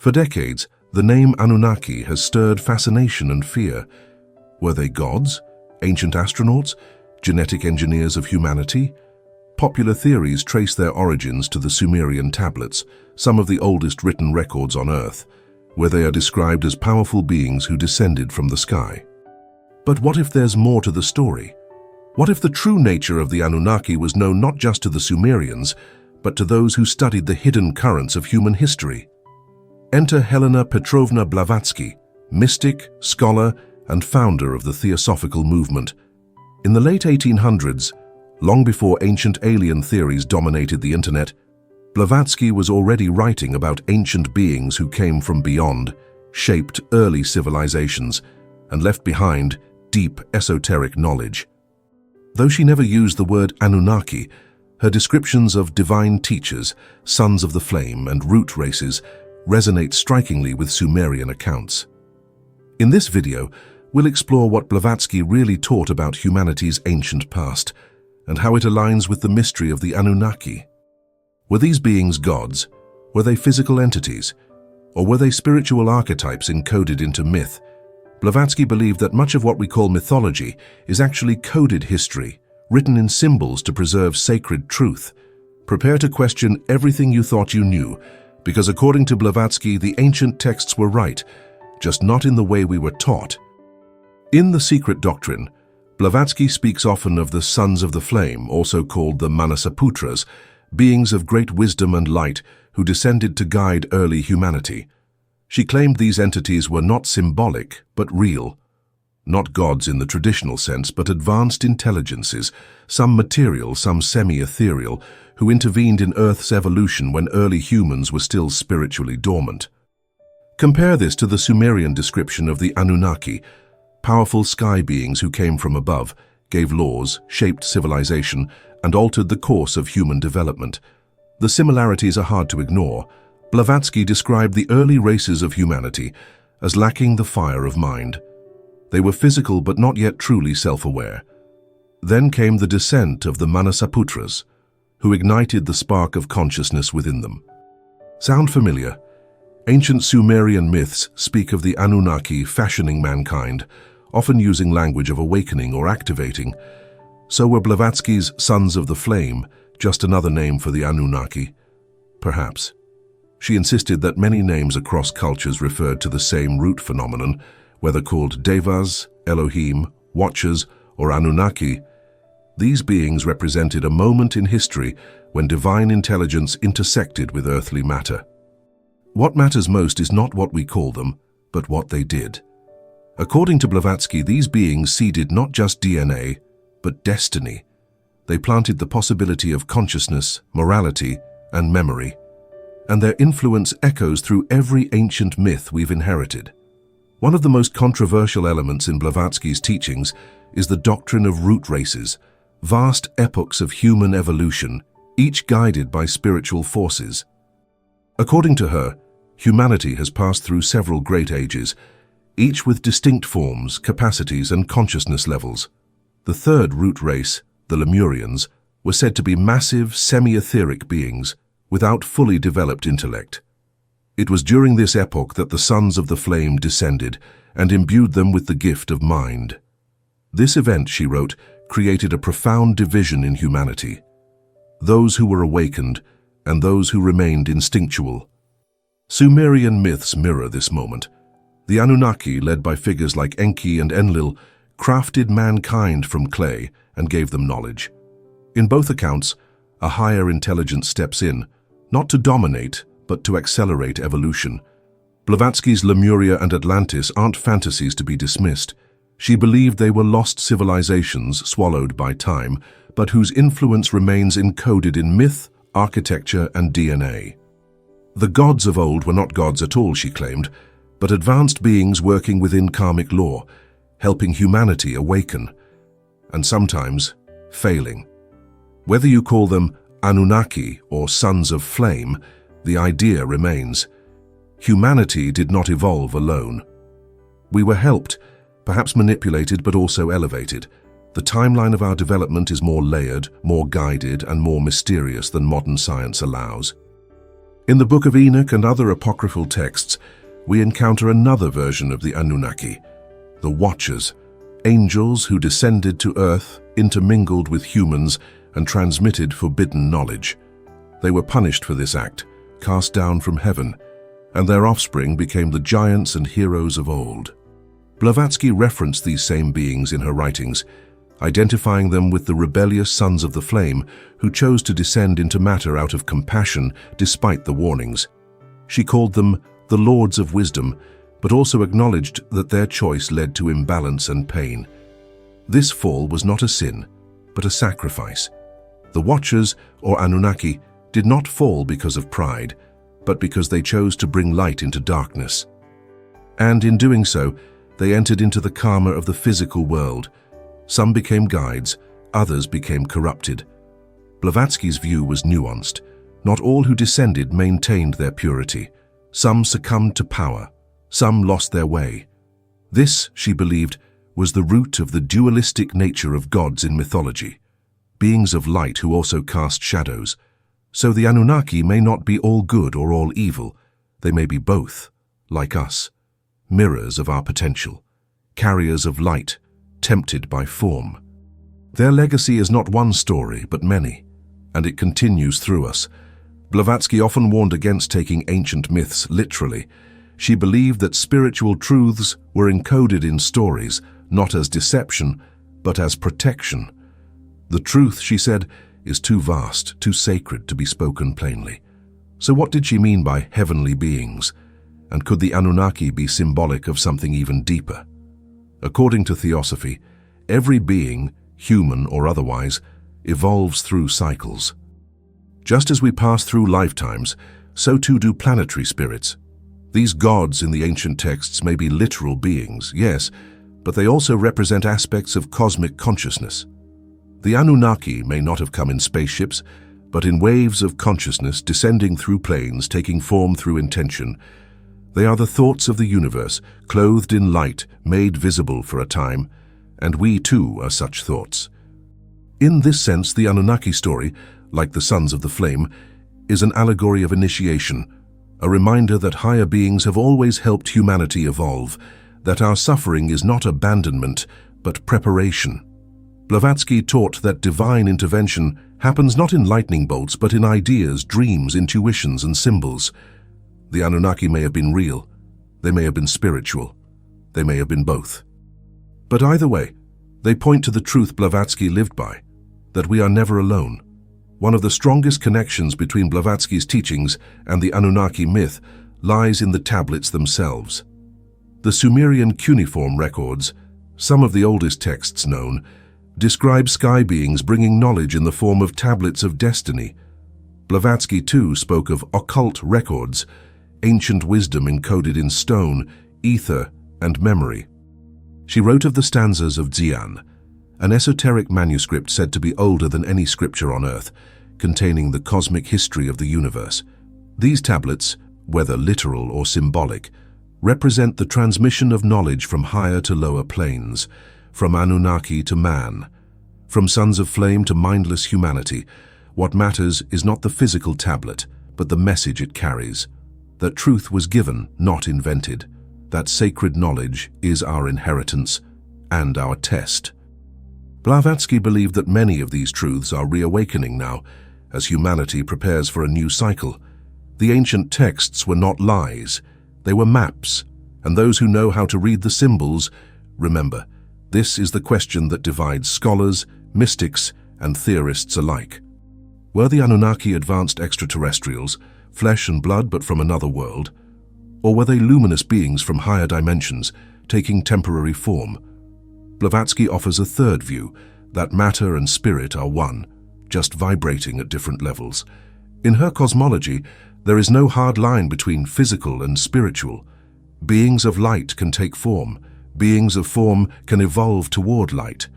For decades, the name Anunnaki has stirred fascination and fear. Were they gods, ancient astronauts, genetic engineers of humanity? Popular theories trace their origins to the Sumerian tablets, some of the oldest written records on Earth, where they are described as powerful beings who descended from the sky. But what if there's more to the story? What if the true nature of the Anunnaki was known not just to the Sumerians, but to those who studied the hidden currents of human history? Enter Helena Blavatsky, mystic, scholar, and founder of the Theosophical movement. In the late 1800s, long before ancient alien theories dominated the internet, Blavatsky was already writing about ancient beings who came from beyond, shaped early civilizations, and left behind deep esoteric knowledge. Though she never used the word Anunnaki, her descriptions of divine teachers, sons of the flame, and root races resonate strikingly with Sumerian accounts. In this video, we'll explore what Blavatsky really taught about humanity's ancient past, and how it aligns with the mystery of the Anunnaki. Were these beings gods? Were they physical entities? Or were they spiritual archetypes encoded into myth? Blavatsky believed that much of what we call mythology is actually coded history, written in symbols to preserve sacred truth. Prepare to question everything you thought you knew, because according to Blavatsky, the ancient texts were right, just not in the way we were taught. In The Secret Doctrine, Blavatsky speaks often of the sons of the flame, also called the Manasaputras, beings of great wisdom and light who descended to guide early humanity. She claimed these entities were not symbolic, but real. Not gods in the traditional sense, but advanced intelligences, some material, some semi-ethereal, who intervened in Earth's evolution when early humans were still spiritually dormant. Compare this to the Sumerian description of the Anunnaki, powerful sky beings who came from above, gave laws, shaped civilization, and altered the course of human development. The similarities are hard to ignore. Blavatsky described the early races of humanity as lacking the fire of mind. They were physical but not yet truly self-aware. Then came the descent of the Manasaputras, who ignited the spark of consciousness within them. Sound familiar? Ancient Sumerian myths speak of the Anunnaki fashioning mankind, often using language of awakening or activating. So were Blavatsky's Sons of the Flame just another name for the Anunnaki? Perhaps. She insisted that many names across cultures referred to the same root phenomenon, whether called Devas, Elohim, Watchers, or Anunnaki. These beings represented a moment in history when divine intelligence intersected with earthly matter. What matters most is not what we call them, but what they did. According to Blavatsky, these beings seeded not just DNA, but destiny. They planted the possibility of consciousness, morality, and memory. And their influence echoes through every ancient myth we've inherited. One of the most controversial elements in Blavatsky's teachings is the doctrine of root races, vast epochs of human evolution, each guided by spiritual forces. According to her, humanity has passed through several great ages, each with distinct forms, capacities, and consciousness levels. The third root race, the Lemurians, were said to be massive, semi-etheric beings without fully developed intellect. It was during this epoch that the Sons of the Flame descended and imbued them with the gift of mind. This event, she wrote, created a profound division in humanity. Those who were awakened and those who remained instinctual. Sumerian myths mirror this moment. The Anunnaki, led by figures like Enki and Enlil, crafted mankind from clay and gave them knowledge. In both accounts, a higher intelligence steps in, not to dominate, but to accelerate evolution. Blavatsky's Lemuria and Atlantis aren't fantasies to be dismissed. She believed they were lost civilizations swallowed by time, but whose influence remains encoded in myth, architecture, and DNA. The gods of old were not gods at all, she claimed, but advanced beings working within karmic law, helping humanity awaken, and sometimes failing. Whether you call them Anunnaki or Sons of Flame, the idea remains. Humanity did not evolve alone. We were helped, perhaps manipulated, but also elevated. The timeline of our development is more layered, more guided, and more mysterious than modern science allows. In the Book of Enoch and other apocryphal texts, we encounter another version of the Anunnaki, the Watchers, angels who descended to earth, intermingled with humans, and transmitted forbidden knowledge. They were punished for this act, cast down from heaven, and their offspring became the giants and heroes of old. Blavatsky referenced these same beings in her writings, identifying them with the rebellious sons of the flame who chose to descend into matter out of compassion despite the warnings. She called them the Lords of Wisdom, but also acknowledged that their choice led to imbalance and pain. This fall was not a sin, but a sacrifice. The Watchers, or Anunnaki, did not fall because of pride, but because they chose to bring light into darkness. And in doing so, they entered into the karma of the physical world. Some became guides, others became corrupted. Blavatsky's view was nuanced. Not all who descended maintained their purity. Some succumbed to power, some lost their way. This, she believed, was the root of the dualistic nature of gods in mythology, beings of light who also cast shadows. So the Anunnaki may not be all good or all evil. They may be both, like us, mirrors of our potential, carriers of light, tempted by form. Their legacy is not one story, but many, and it continues through us. Blavatsky often warned against taking ancient myths literally. She believed that spiritual truths were encoded in stories, not as deception, but as protection. The truth, she said, is too vast, too sacred to be spoken plainly. So what did she mean by heavenly beings? And could the Anunnaki be symbolic of something even deeper? According to Theosophy, every being, human or otherwise, evolves through cycles. Just as we pass through lifetimes, so too do planetary spirits. These gods in the ancient texts may be literal beings, yes, but they also represent aspects of cosmic consciousness. The Anunnaki may not have come in spaceships, but in waves of consciousness descending through planes, taking form through intention. They are the thoughts of the universe, clothed in light, made visible for a time, and we too are such thoughts. In this sense, the Anunnaki story, like the Sons of the Flame, is an allegory of initiation, a reminder that higher beings have always helped humanity evolve, that our suffering is not abandonment, but preparation. Blavatsky taught that divine intervention happens not in lightning bolts, but in ideas, dreams, intuitions, and symbols. The Anunnaki may have been real, they may have been spiritual, they may have been both. But either way, they point to the truth Blavatsky lived by, that we are never alone. One of the strongest connections between Blavatsky's teachings and the Anunnaki myth lies in the tablets themselves. The Sumerian cuneiform records, some of the oldest texts known, describe sky beings bringing knowledge in the form of tablets of destiny. Blavatsky too spoke of occult records, ancient wisdom encoded in stone, ether, and memory. She wrote of the stanzas of Dzian, an esoteric manuscript said to be older than any scripture on earth, containing the cosmic history of the universe. These tablets, whether literal or symbolic, represent the transmission of knowledge from higher to lower planes, from Anunnaki to man, from sons of flame to mindless humanity. What matters is not the physical tablet, but the message it carries. That truth was given, not invented. That sacred knowledge is our inheritance and our test. Blavatsky believed that many of these truths are reawakening now, as humanity prepares for a new cycle. The ancient texts were not lies, they were maps, and those who know how to read the symbols, remember, this is the question that divides scholars, mystics, and theorists alike. Were the Anunnaki advanced extraterrestrials, flesh and blood but from another world? Or were they luminous beings from higher dimensions, taking temporary form? Blavatsky offers a third view, that matter and spirit are one, just vibrating at different levels. In her cosmology, there is no hard line between physical and spiritual. Beings of light can take form, beings of form can evolve toward light.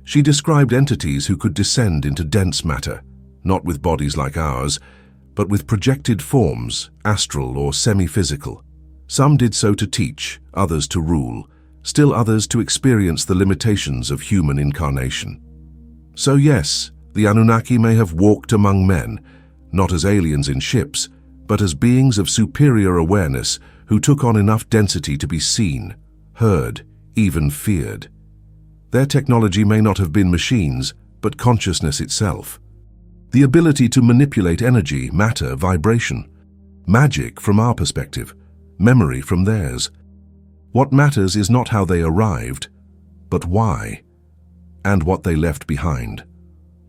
She described entities who could descend into dense matter, not with bodies like ours, but with projected forms, astral or semi-physical. Some did so to teach, others to rule, still others to experience the limitations of human incarnation. So yes, the Anunnaki may have walked among men, not as aliens in ships, but as beings of superior awareness who took on enough density to be seen, heard, even feared. Their technology may not have been machines, but consciousness itself. The ability to manipulate energy, matter, vibration. Magic from our perspective, memory from theirs. What matters is not how they arrived, but why, and what they left behind.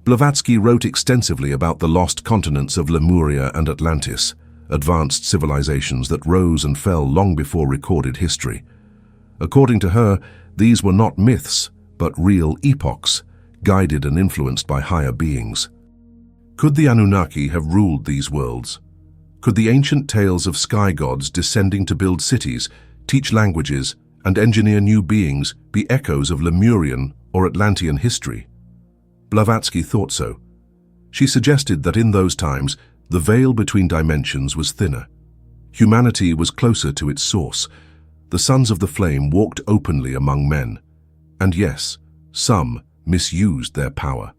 Blavatsky wrote extensively about the lost continents of Lemuria and Atlantis, advanced civilizations that rose and fell long before recorded history. According to her, these were not myths, but real epochs, guided and influenced by higher beings. Could the Anunnaki have ruled these worlds? Could the ancient tales of sky gods descending to build cities, teach languages, and engineer new beings be echoes of Lemurian or Atlantean history? Blavatsky thought so. She suggested that in those times, the veil between dimensions was thinner. Humanity was closer to its source. The sons of the flame walked openly among men. And yes, some misused their power.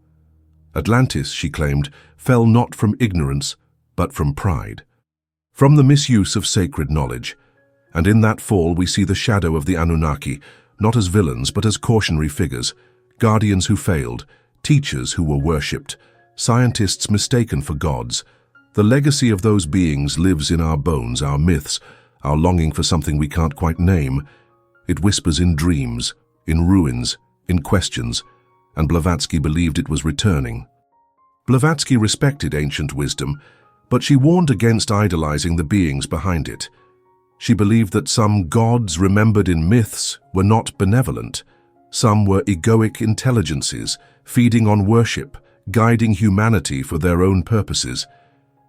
Atlantis, she claimed, fell not from ignorance, but from pride. From the misuse of sacred knowledge. And in that fall we see the shadow of the Anunnaki, not as villains but as cautionary figures, guardians who failed, teachers who were worshipped, scientists mistaken for gods. The legacy of those beings lives in our bones, our myths, our longing for something we can't quite name. It whispers in dreams, in ruins, in questions, and Blavatsky believed it was returning. Blavatsky respected ancient wisdom, but she warned against idolizing the beings behind it. She believed that some gods remembered in myths were not benevolent. Some were egoic intelligences, feeding on worship, guiding humanity for their own purposes.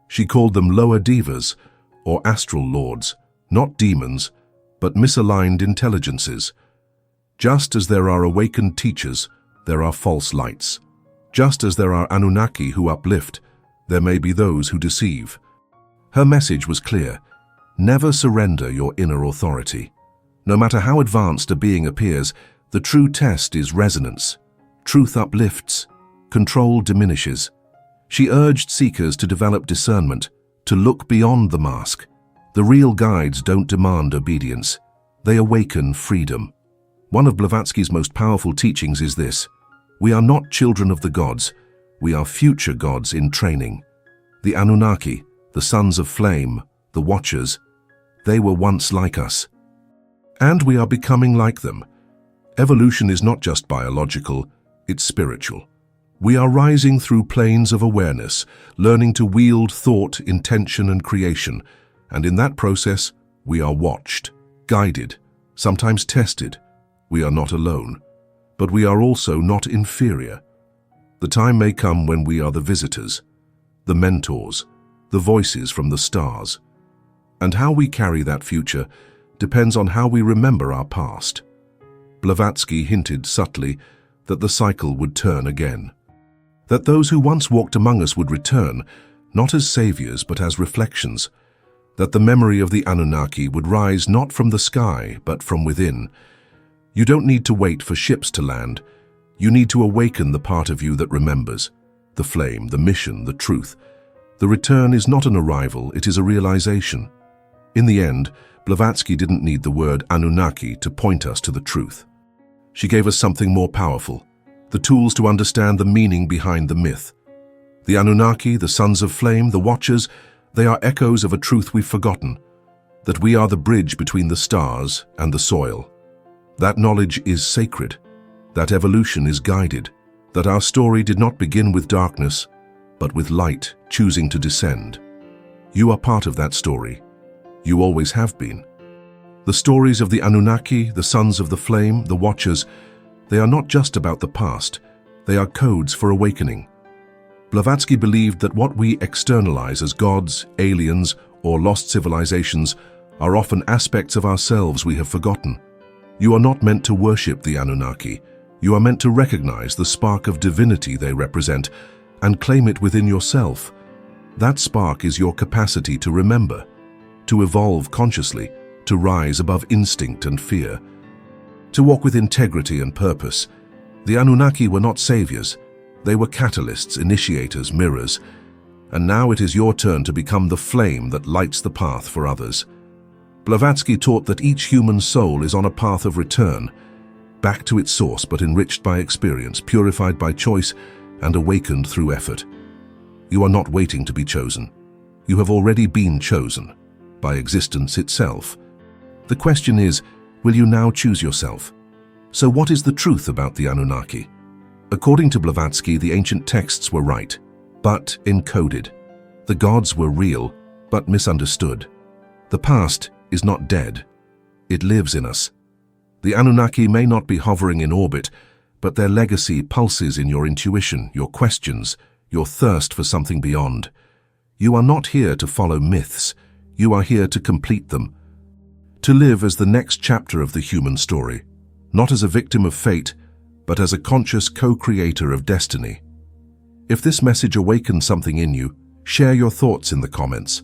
She called them lower devas, or astral lords, not demons, but misaligned intelligences. Just as there are awakened teachers, there are false lights. Just as there are Anunnaki who uplift, there may be those who deceive. Her message was clear. Never surrender your inner authority. No matter how advanced a being appears, the true test is resonance. Truth uplifts, control diminishes. She urged seekers to develop discernment, to look beyond the mask. The real guides don't demand obedience. They awaken freedom. One of Blavatsky's most powerful teachings is this: we are not children of the gods, we are future gods in training. The Anunnaki, the sons of flame, the watchers, they were once like us. And we are becoming like them. Evolution is not just biological, it's spiritual. We are rising through planes of awareness, learning to wield thought, intention, and creation. And in that process, we are watched, guided, sometimes tested. We are not alone, but we are also not inferior. The time may come when we are the visitors, the mentors, the voices from the stars. And how we carry that future depends on how we remember our past. Blavatsky hinted subtly that the cycle would turn again. That those who once walked among us would return, not as saviors but as reflections. That the memory of the Anunnaki would rise not from the sky but from within. You don't need to wait for ships to land. You need to awaken the part of you that remembers. The flame, the mission, the truth. The return is not an arrival, it is a realization. In the end, Blavatsky didn't need the word Anunnaki to point us to the truth. She gave us something more powerful, the tools to understand the meaning behind the myth. The Anunnaki, the sons of flame, the watchers, they are echoes of a truth we've forgotten, that we are the bridge between the stars and the soil. That knowledge is sacred, that evolution is guided, that our story did not begin with darkness, but with light choosing to descend. You are part of that story. You always have been. The stories of the Anunnaki, the sons of the flame, the watchers, they are not just about the past, they are codes for awakening. Blavatsky believed that what we externalize as gods, aliens, or lost civilizations are often aspects of ourselves we have forgotten. You are not meant to worship the Anunnaki. You are meant to recognize the spark of divinity they represent and claim it within yourself. That spark is your capacity to remember, to evolve consciously, to rise above instinct and fear, to walk with integrity and purpose. The Anunnaki were not saviors. They were catalysts, initiators, mirrors. and now it is your turn to become the flame that lights the path for others. Blavatsky taught that each human soul is on a path of return, back to its source but enriched by experience, purified by choice, and awakened through effort. You are not waiting to be chosen. You have already been chosen by existence itself. The question is, will you now choose yourself? So what is the truth about the Anunnaki? According to Blavatsky, the ancient texts were right, but encoded. The gods were real, but misunderstood. The past is not dead. It lives in us. The Anunnaki may not be hovering in orbit, but their legacy pulses in your intuition, your questions, your thirst for something beyond. You are not here to follow myths. You are here to complete them. To live as the next chapter of the human story, not as a victim of fate, but as a conscious co-creator of destiny. If this message awakens something in you, share your thoughts in the comments.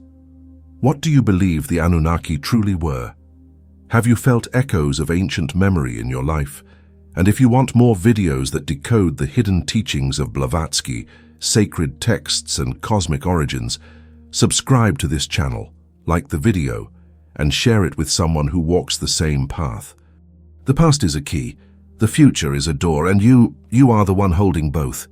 What do you believe the Anunnaki truly were? Have you felt echoes of ancient memory in your life? And if you want more videos that decode the hidden teachings of Blavatsky, sacred texts and cosmic origins, subscribe to this channel, like the video, and share it with someone who walks the same path. The past is a key, the future is a door, and you are the one holding both.